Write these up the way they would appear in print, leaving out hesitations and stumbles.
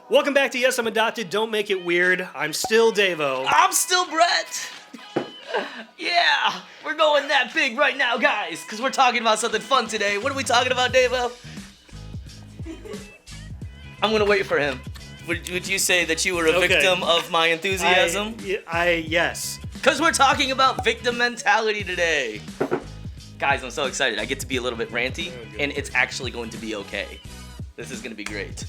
Welcome back to Yes, I'm Adopted. Don't make it weird. I'm still Davo. I'm still Brett. Yeah, we're going that big right now, guys, because we're talking about something fun today. What are we talking about, Davo? I'm going to wait for him. Would you say that you were a victim of my enthusiasm? Yes. Because we're talking about victim mentality today. Guys, I'm so excited. I get to be a little bit ranty, and it's actually going to be okay. This is going to be great.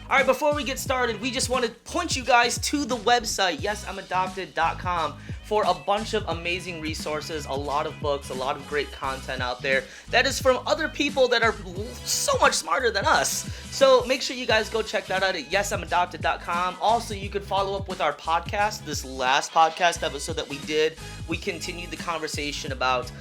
All right, before we get started, we just want to point you guys to the website, yesimadopted.com, for a bunch of amazing resources, a lot of books, a lot of great content out there that is from other people that are so much smarter than us. So make sure you guys go check that out at yesimadopted.com. Also, you could follow up with our podcast. This last podcast episode that we did, we continued the conversation about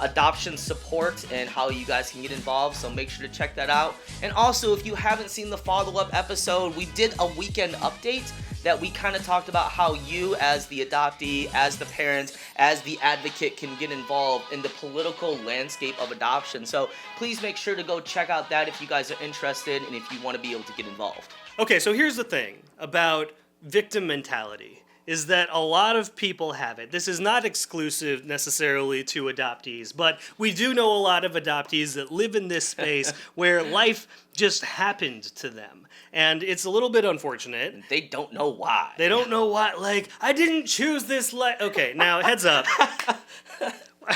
adoption support and how you guys can get involved, so make sure to check that out. And also, if you haven't seen the follow-up episode, we did a weekend update that we kind of talked about how you, as the adoptee, as the parent, as the advocate, can get involved in the political landscape of adoption. So please make sure to go check out that if you guys are interested and if you want to be able to get involved. Okay, so here's the thing about victim mentality. Is that a lot of people have it. This is not exclusive necessarily to adoptees, but we do know a lot of adoptees that live in this space where life just happened to them. And it's a little bit unfortunate. They don't know why. They don't know why. Like, I didn't choose this life. Okay, now heads up.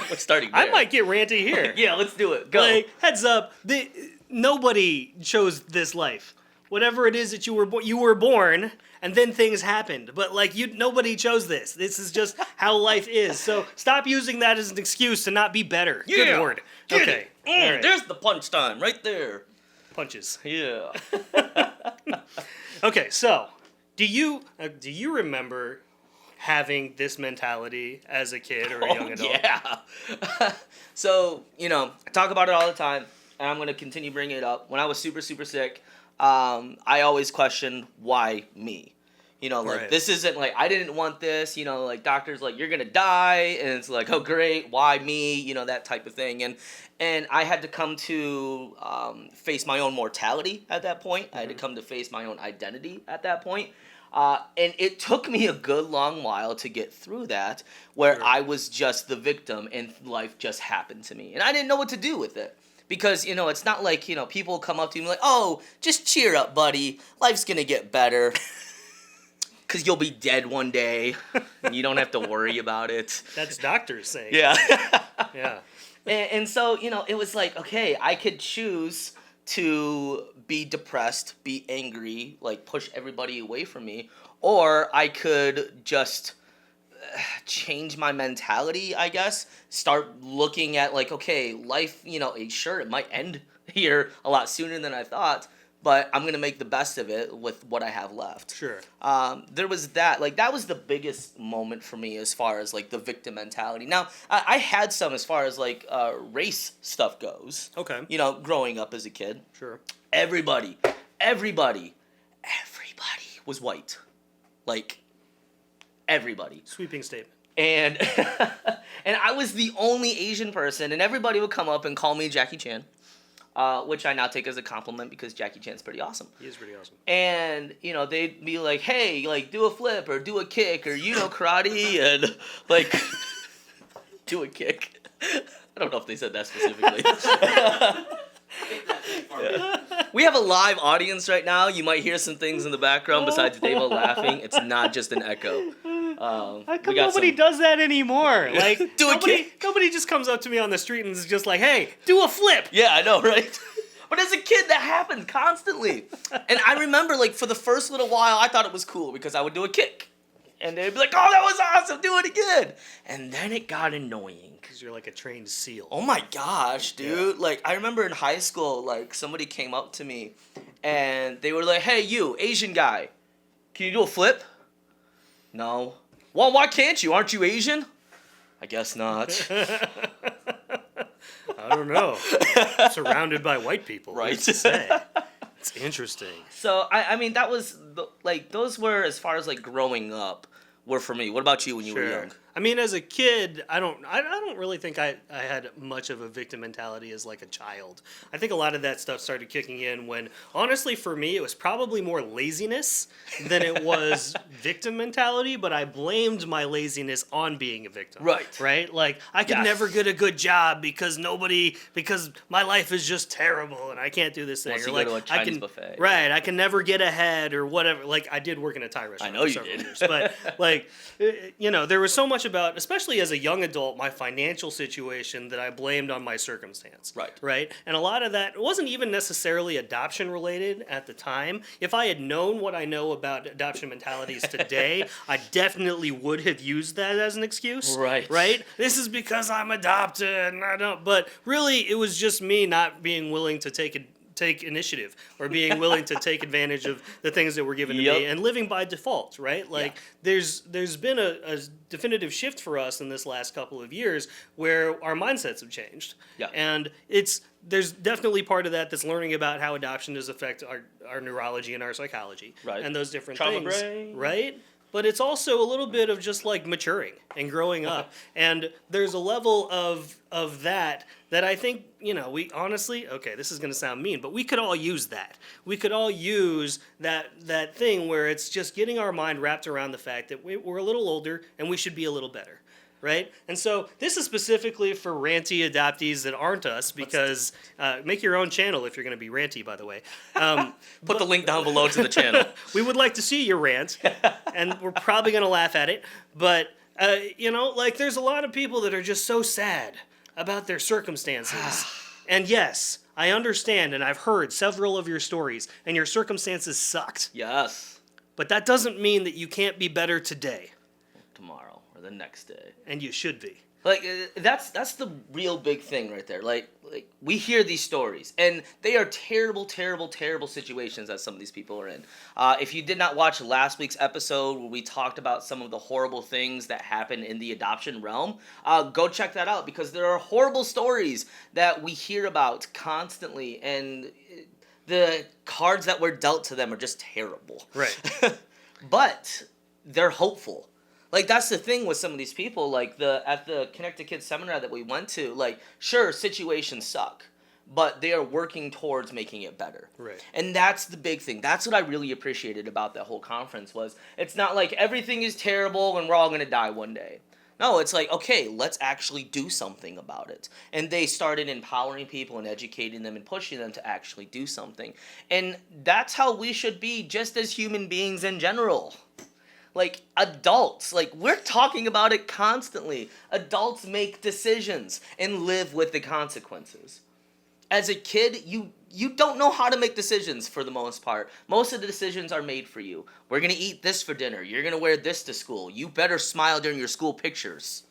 We're starting there. I might get ranty here. Yeah, let's do it. Go. Like, heads up. Nobody chose this life. Whatever it is that you were born, and then things happened. But nobody chose this. This is just how life is. So stop using that as an excuse to not be better. Yeah. Good Lord. Okay. All right. There's the punch time right there. Punches. Yeah. Okay. So, do you remember having this mentality as a kid or a young adult? Yeah. So, I talk about it all the time, and I'm going to continue bringing it up. When I was super, super sick, I always questioned, why me? Right. This isn't I didn't want this, doctors you're going to die, and it's oh great, why me? That type of thing. And I had to come to face my own mortality at that point. I had to come to face my own identity at that point. And it took me a good long while to get through that, where Sure. I was just the victim and life just happened to me. And I didn't know what to do with it. Because, it's not people come up to you and oh, just cheer up, buddy. Life's going to get better. Because you'll be dead one day. And you don't have to worry about it. That's doctors saying. Yeah. Yeah. And so, it was okay, I could choose to be depressed, be angry, push everybody away from me. Or I could just change my mentality, I guess. Start looking at okay, life, sure, it might end here a lot sooner than I thought, but I'm gonna make the best of it with what I have left. Sure. There was that that was the biggest moment for me as far as the victim mentality. Now I had some as far as race stuff goes. Okay. Growing up as a kid, Sure. everybody was white, everybody. Sweeping statement. And and I was the only Asian person, and everybody would come up and call me Jackie Chan, which I now take as a compliment because Jackie Chan's pretty awesome. He is pretty awesome. And, they'd be hey, do a flip or do a kick or, karate and, do a kick. I don't know if they said that specifically. Yeah. We have a live audience right now. You might hear some things in the background besides Davo laughing. It's not just an echo. How come nobody does that anymore? Do a kick. Nobody just comes up to me on the street and is just hey, do a flip. Yeah, I know, right? But as a kid, that happened constantly. And I remember, for the first little while, I thought it was cool because I would do a kick. And they'd be oh, that was awesome, do it again. And then it got annoying. Because you're a trained seal. Oh my gosh, dude. Yeah. I remember in high school, somebody came up to me and they were hey, you, Asian guy, can you do a flip? No. Well, why can't you? Aren't you Asian? I guess not. I don't know. Surrounded by white people. Right. What's to say? It's interesting. So, I mean, that was, those were, as far as, growing up, were for me. What about you when you were young? I mean, as a kid, I don't really think I had much of a victim mentality as like a child. I think a lot of that stuff started kicking in when, honestly, for me, it was probably more laziness than it was victim mentality. But I blamed my laziness on being a victim. Right. Right. Like I could Yes. never get a good job because my life is just terrible and I can't do this thing. Once Or you like go to a I Chinese can buffet. right. I can never get ahead or whatever. Like I did work in a Thai restaurant. know for you several did. years, but like there was so much about, especially as a young adult, my financial situation that I blamed on my circumstance. Right. And a lot of that wasn't even necessarily adoption related at the time. If I had known what I know about adoption mentalities today, I definitely would have used that as an excuse. Right. This is because I'm adopted and I don't. But really, it was just me not being willing to take initiative or being willing to take advantage of the things that were given to me and living by default, right? Like there's been a definitive shift for us in this last couple of years where our mindsets have changed. Yeah. And there's definitely part of that that's learning about how adoption does affect our neurology and our psychology. Right. And those different Trauma things. brain. Right? But it's also a little bit of just like maturing and growing up. And there's a level of that I think, we honestly, okay, this is going to sound mean, but we could all use that. We could all use that thing where it's just getting our mind wrapped around the fact that we're a little older and we should be a little better. Right? And so this is specifically for ranty adoptees that aren't us because make your own channel if you're going to be ranty, by the way. Put the link down below to the channel. We would like to see your rant, and we're probably going to laugh at it. But, there's a lot of people that are just so sad about their circumstances. And yes, I understand, and I've heard several of your stories, and your circumstances sucked. Yes. But that doesn't mean that you can't be better today. Tomorrow or the next day. And you should be. Like that's the real big thing right there. Like we hear these stories, and they are terrible, terrible, terrible situations that some of these people are in. If you did not watch last week's episode where we talked about some of the horrible things that happen in the adoption realm, go check that out because there are horrible stories that we hear about constantly, and the cards that were dealt to them are just terrible. Right. But they're hopeful. Like, that's the thing with some of these people, like, at the Connected Kids seminar that we went to, like, sure, situations suck, but they are working towards making it better. Right. And that's the big thing. That's what I really appreciated about that whole conference was, it's not like everything is terrible and we're all going to die one day. No, it's like, okay, let's actually do something about it. And they started empowering people and educating them and pushing them to actually do something. And that's how we should be just as human beings in general. Like, adults, like, we're talking about it constantly. Adults make decisions and live with the consequences. As a kid, you don't know how to make decisions for the most part. Most of the decisions are made for you. We're going to eat this for dinner. You're going to wear this to school. You better smile during your school pictures.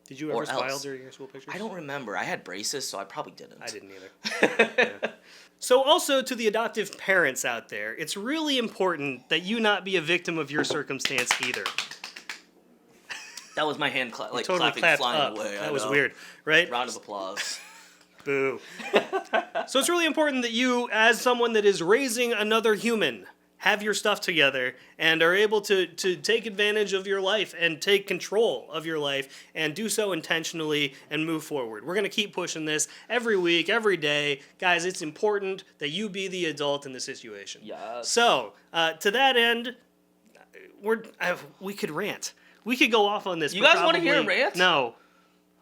Did you ever smile during your school pictures? I don't remember. I had braces, so I probably didn't. I didn't either. Yeah. So also to the adoptive parents out there, it's really important that you not be a victim of your circumstance either. That was my hand Totally clapping clapped flying up. away. That was weird, right? Round of applause. Boo. So it's really important that you, as someone that is raising another human, have your stuff together and are able to take advantage of your life and take control of your life and do so intentionally and move forward. We're going to keep pushing this every week, every day. Guys, it's important that you be the adult in the situation. Yes. So, to that end, we could rant. We could go off on this. You but guys wanna hear a probably- rant? No.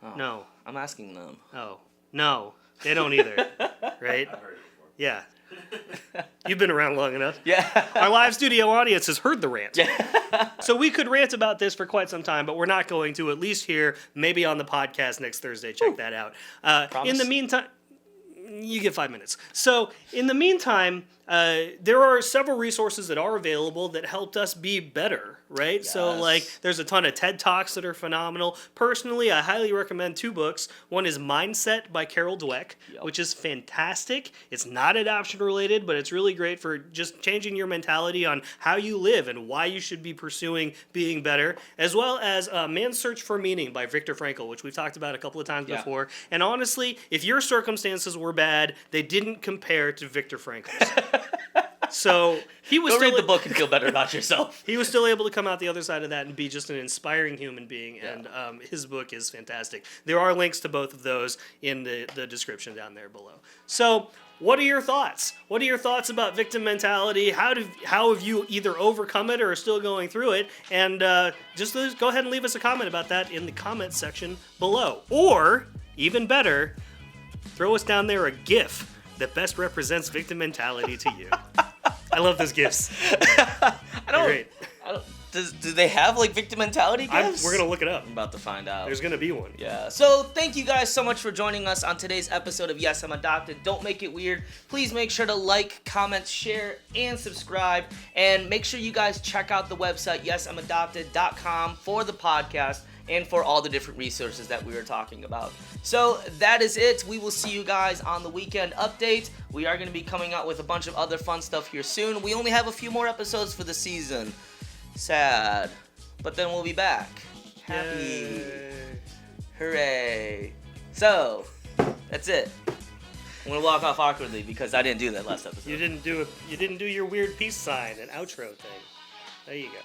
Oh, No. I'm asking them. Oh. No. They don't either. Right? I've heard it before. Yeah. You've been around long enough. Yeah. Our live studio audience has heard the rant. Yeah. So we could rant about this for quite some time, but we're not going to, at least here, maybe on the podcast next Thursday. Check that out. In the meantime, you get 5 minutes. So in the meantime, there are several resources that are available that helped us be better, right? So Yes. like there's a ton of TED Talks that are phenomenal. Personally, I highly recommend 2 books. One is Mindset by Carol Dweck, Yep. which is fantastic. It's not adoption related, but it's really great for just changing your mentality on how you live and why you should be pursuing being better, as well as Man's Search for Meaning by Viktor Frankl, which we've talked about a couple of times Yeah. before. And honestly, if your circumstances were bad, they didn't compare to Viktor Frankl's. So he was Go still read the book and feel better about yourself. He was still able to come out the other side of that and be just an inspiring human being, Yeah. and his book is fantastic. There are links to both of those in the description down there below. So, what are your thoughts? What are your thoughts about victim mentality? How have you either overcome it or are still going through it? And just go ahead and leave us a comment about that in the comments section below. Or, even better, throw us down there a GIF that best represents victim mentality to you. I love those GIFs. I don't. Great. Do they have like victim mentality gifts? We're gonna look it up. I'm about to find out. There's gonna be one. Yeah. So thank you guys so much for joining us on today's episode of Yes, I'm Adopted. Don't make it weird. Please make sure to like, comment, share, and subscribe. And make sure you guys check out the website yesimadopted.com for the podcast and for all the different resources that we were talking about. So that is it. We will see you guys on the weekend update. We are going to be coming out with a bunch of other fun stuff here soon. We only have a few more episodes for the season. Sad. But then we'll be back. Happy. Yay. Hooray. So, that's it. I'm going to walk off awkwardly because I didn't do that last episode. You didn't do your weird peace sign and outro thing. There you go.